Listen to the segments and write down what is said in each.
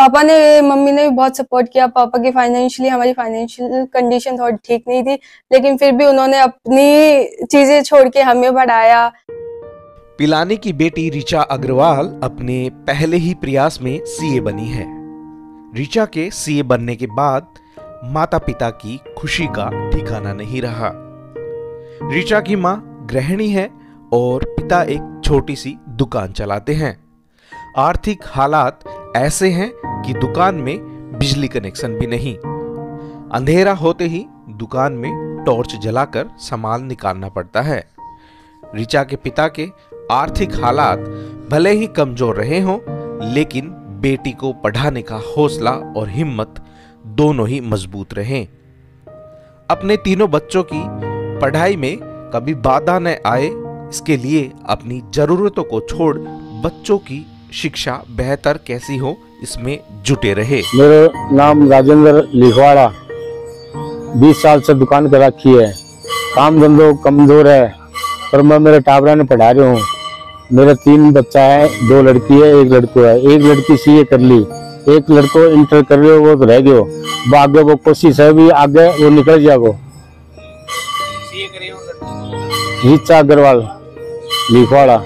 पापा ने मम्मी ने भी बहुत सपोर्ट किया। पापा की फाइनेंशियली हमारी फाइनेंशियल कंडीशन थोड़ी ठीक नहीं थी, लेकिन फिर भी उन्होंने अपनी चीजें छोड़ के हमें बढ़ाया। पिलानी की बेटी ऋचा अग्रवाल अपने पहले ही प्रयास में सीए बनी है। ऋचा के सीए बनने के बाद माता पिता की खुशी का ठिकाना नहीं रहा। ऋचा की मां गृहिणी है और पिता एक छोटी सी दुकान चलाते हैं। आर्थिक हालात ऐसे हैं कि दुकान में बिजली कनेक्शन भी नहीं। अंधेरा होते ही दुकान में टॉर्च जलाकर सामान निकालना पड़ता है। ऋचा के पिता के आर्थिक हालात भले ही कमजोर रहे हों, लेकिन बेटी को पढ़ाने का हौसला और हिम्मत दोनों ही मजबूत रहे। अपने तीनों बच्चों की पढ़ाई में कभी बाधा न आए, इसके लिए अपनी जरूरतों को छोड़ बच्चों की शिक्षा बेहतर कैसी हो इसमें जुटे रहे। मेरा नाम राजेंद्र लिखवाड़ा, 20 साल से दुकान कर रखी है। काम धंधो कमजोर है, पर मैं मेरे टाबरा ने पढ़ा रहा हूँ। मेरे 3 बच्चा है, 2 लड़की है, 1 लड़को है। 1 लड़की सीए कर ली, 1 लड़को इंटर कर रहे हो, वो तो रह गयो। वो आगे वो कोशिश है भी आगे वो निकल जाएगो। ऋचा अग्रवाल लिखवाड़ा,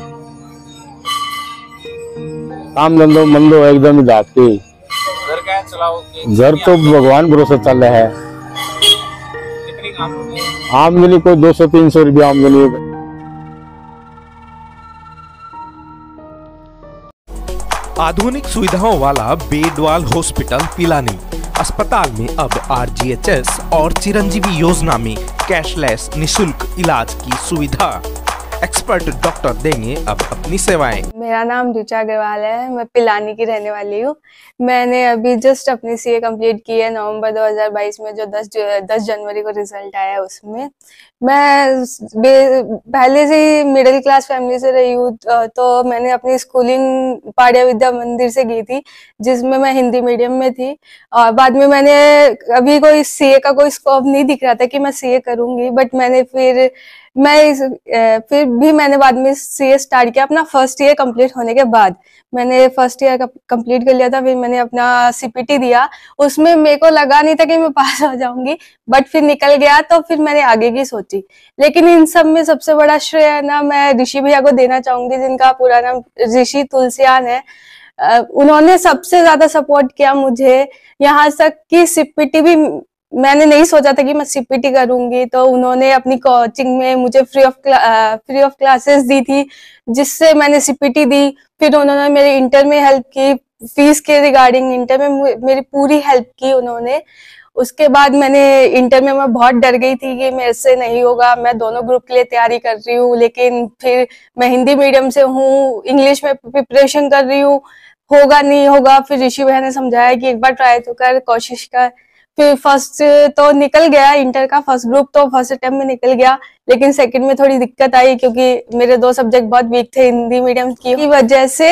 काम धंधो मंदो एकदम ही दात की। घर क्या चलाओगे? घर तो भगवान भरोसे चल रहा है। कितनी आमदनी कोई 200-300 रुपया आमदनी है। आधुनिक सुविधाओं वाला बेडवाल हॉस्पिटल पिलानी अस्पताल में अब आरजीएचएस और चिरंजीवी योजना में कैशलेस निशुल्क इलाज की सुविधा। एक्सपर्ट डॉक्टर देंगे अब अपनी सेवाएं। मेरा नाम ऋचा अग्रवाल है, मैं पिलानी की रहने वाली हूँ। मैंने अभी जस्ट अपनी सीए कंप्लीट की है नवंबर 2022 में, जो 10 जनवरी को रिजल्ट आया उसमें। मैं पहले से ही मिडिल क्लास फैमिली से रही हूँ, तो मैंने अपनी स्कूलिंग पाड़िया विद्या मंदिर से की थी, जिसमें मैं हिंदी मीडियम में थी। और बाद में मैंने अभी कोई सीए का कोई स्कोप नहीं दिख रहा था कि मैं सीए करूंगी, बट फिर भी मैंने बाद में सीए स्टार्ट किया। अपना फर्स्ट ईयर कंप्लीट होने के बाद मैंने फर्स्ट ईयर कंप्लीट कर लिया था। फिर मैंने अपना सीपीटी दिया, उसमें मेरे को लगा नहीं था कि मैं पास हो जाऊंगी, बट फिर निकल गया। तो फिर मैंने आगे की सोची, लेकिन इन सब में सबसे बड़ा श्रेय ना मैं ऋषि भैया को देना चाहूंगी, जिनका पूरा नाम ऋषि तुलसियान है। उन्होंने सबसे ज्यादा सपोर्ट किया मुझे, यहाँ तक कि सीपीटी भी मैंने नहीं सोचा था कि मैं सीपीटी करूंगी, तो उन्होंने अपनी कोचिंग में मुझे फ्री ऑफ क्लासेस दी थी, जिससे मैंने सीपीटी दी। फिर उन्होंने मेरे इंटर में हेल्प की, फीस के रिगार्डिंग इंटर में मेरी पूरी हेल्प की उन्होंने। उसके बाद मैंने इंटर में मैं बहुत डर गई थी कि मेरे से नहीं होगा। मैं दोनों ग्रुप के लिए तैयारी कर रही हूँ, लेकिन फिर मैं हिंदी मीडियम से हूँ, इंग्लिश में प्रिपरेशन कर रही हूँ, होगा नहीं होगा। फिर ऋषि भैया ने समझाया कि एक बार ट्राई तो कर, कोशिश कर। फिर फर्स्ट तो निकल गया, इंटर का फर्स्ट ग्रुप तो फर्स्ट अटेम्प्ट में निकल गया, लेकिन सेकंड में थोड़ी दिक्कत आई, क्योंकि मेरे 2 सब्जेक्ट बहुत वीक थे हिंदी मीडियम की वजह से।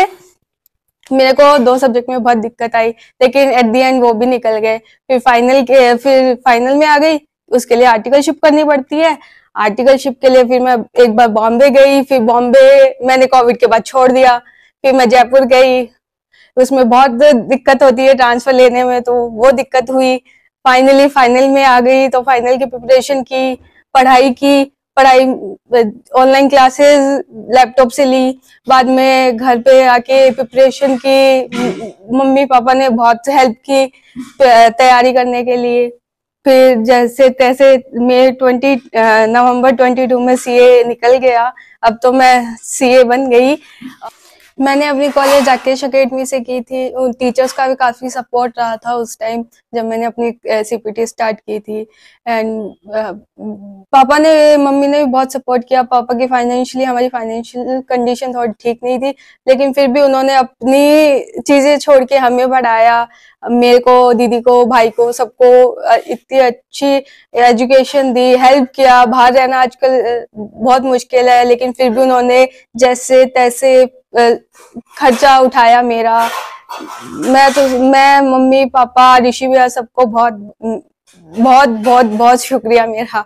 मेरे को 2 सब्जेक्ट में बहुत दिक्कत आई, लेकिन एट द एंड वो भी निकल गए। फिर फाइनल में आ गई, उसके लिए आर्टिकलशिप करनी पड़ती है। आर्टिकलशिप के लिए फिर मैं एक बार बॉम्बे गई, फिर बॉम्बे मैंने कोविड के बाद छोड़ दिया। फिर मैं जयपुर गई, उसमें बहुत दिक्कत होती है ट्रांसफर लेने में, तो वो दिक्कत हुई। फाइनली फाइनल में आ गई, तो फाइनल की प्रिपरेशन की, पढ़ाई ऑनलाइन क्लासेस लैपटॉप से ली। बाद में घर पे आके प्रिपरेशन की, मम्मी पापा ने बहुत हेल्प की तैयारी करने के लिए। फिर जैसे तैसे नवंबर 22 में सीए निकल गया। अब तो मैं सीए बन गई। मैंने अपनी कॉलेज राकेश अकेडमी से की थी। टीचर्स का भी काफी सपोर्ट रहा था उस टाइम जब मैंने अपनी सीपीटी स्टार्ट की थी। एंड पापा ने मम्मी ने भी बहुत सपोर्ट किया। पापा की फाइनेंशियली हमारी फाइनेंशियल कंडीशन थोड़ी ठीक नहीं थी, लेकिन फिर भी उन्होंने अपनी चीजें छोड़ के हमें पढ़ाया, मेरे को, दीदी को, भाई को, सबको इतनी अच्छी एजुकेशन दी, हेल्प किया। बाहर रहना आजकल बहुत मुश्किल है, लेकिन फिर भी उन्होंने जैसे तैसे खर्चा उठाया मेरा। मैं मम्मी पापा ऋषि भैया सबको बहुत बहुत बहुत बहुत शुक्रिया मेरा।